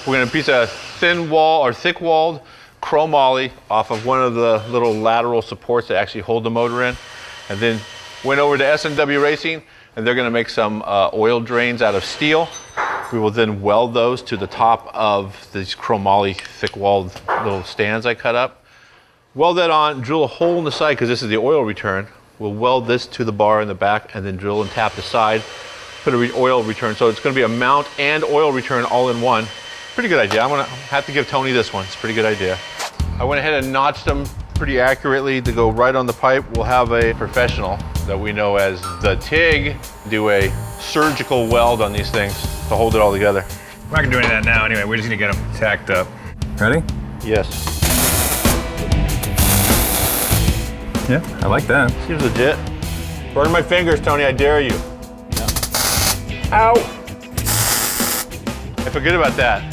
We're gonna piece a thin wall or thick walled chromoly off of one of the little lateral supports that actually hold the motor in. And then went over to S&W Racing, and they're gonna make some oil drains out of steel. We will then weld those to the top of these chromoly thick walled little stands I cut up. Weld that on, drill a hole in the side because this is the oil return. We'll weld this to the bar in the back and then drill and tap the side, put a oil return. So it's gonna be a mount and oil return all in one. Pretty good idea. I'm gonna have to give Tony this one. It's a pretty good idea. I went ahead and notched them pretty accurately to go right on the pipe. We'll have a professional that we know as the TIG do a surgical weld on these things to hold it all together. We're not gonna do any of that now anyway. We're just gonna get them tacked up. Ready? Yes. Yeah, I like that. Seems legit. Burn my fingers, Tony, I dare you. No. Ow! I forget about that.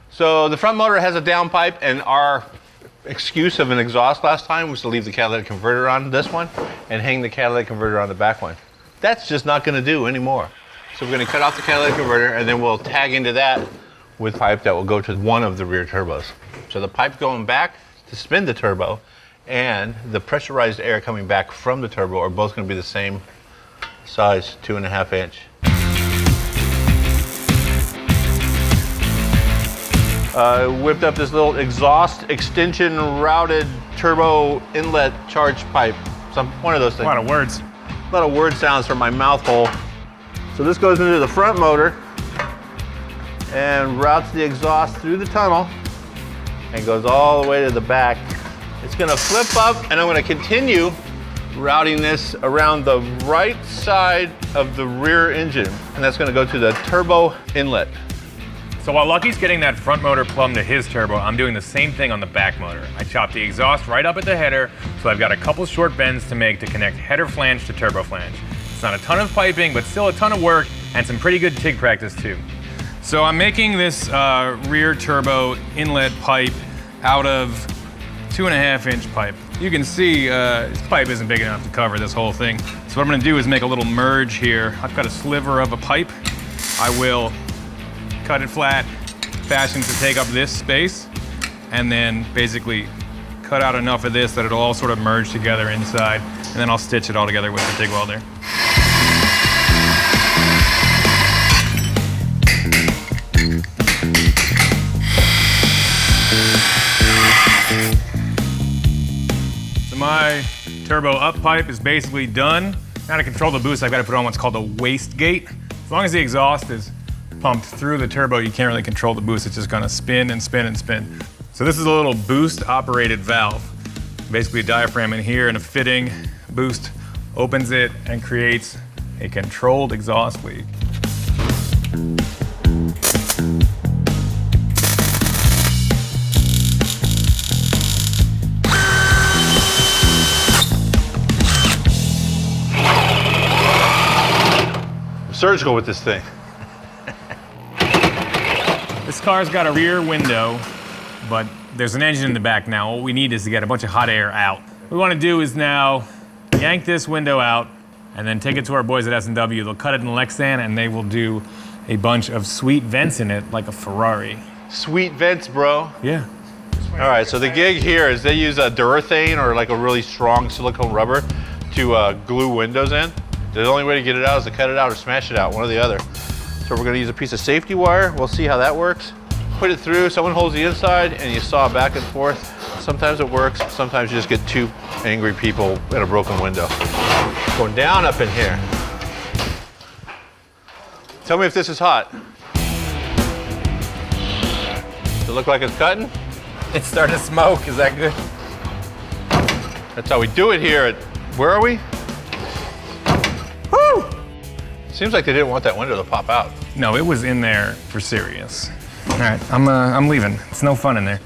So the front motor has a downpipe, and our excuse of an exhaust last time was to leave the catalytic converter on this one and hang the catalytic converter on the back one. That's just not gonna do anymore. So we're gonna cut off the catalytic converter and then we'll tag into that with pipe that will go to one of the rear turbos. So the pipe going back to spin the turbo and the pressurized air coming back from the turbo are both gonna be the same size, 2.5 inch. Whipped up this little exhaust extension routed turbo inlet charge pipe. One of those things. A lot of words. A lot of word sounds from my mouth hole. So this goes into the front motor and routes the exhaust through the tunnel and goes all the way to the back. It's gonna flip up and I'm gonna continue routing this around the right side of the rear engine. And that's gonna go to the turbo inlet. So while Lucky's getting that front motor plumbed to his turbo, I'm doing the same thing on the back motor. I chopped the exhaust right up at the header, so I've got a couple short bends to make to connect header flange to turbo flange. It's not a ton of piping, but still a ton of work and some pretty good TIG practice too. So I'm making this rear turbo inlet pipe out of 2.5 inch pipe. You can see this pipe isn't big enough to cover this whole thing. So what I'm gonna do is make a little merge here. I've got a sliver of a pipe. I will cut it flat, fashion to take up this space, and then basically cut out enough of this that it'll all sort of merge together inside, and then I'll stitch it all together with the TIG welder. So my turbo up pipe is basically done. Now to control the boost, I've got to put on what's called a waste gate. As long as the exhaust is pumped through the turbo, you can't really control the boost. It's just gonna spin and spin and spin. So this is a little boost operated valve. Basically a diaphragm in here and a fitting. Boost opens it and creates a controlled exhaust leak. I'm surgical with this thing. This car's got a rear window, but there's an engine in the back now. What we need is to get a bunch of hot air out. What we want to do is now yank this window out and then take it to our boys at S&W. They'll cut it in Lexan and they will do a bunch of sweet vents in it like a Ferrari. Sweet vents, bro. Yeah. All right, so the gig here is they use a durethane or like a really strong silicone rubber to glue windows in. The only way to get it out is to cut it out or smash it out, one or the other. So we're gonna use a piece of safety wire. We'll see how that works. Put it through, someone holds the inside and you saw back and forth. Sometimes it works, sometimes you just get two angry people at a broken window. Going down up in here. Tell me if this is hot. Does it look like it's cutting? It's starting to smoke, is that good? That's how we do it here at, where are we? Woo! Seems like they didn't want that window to pop out. No, it was in there for serious. All right, I'm leaving. It's no fun in there.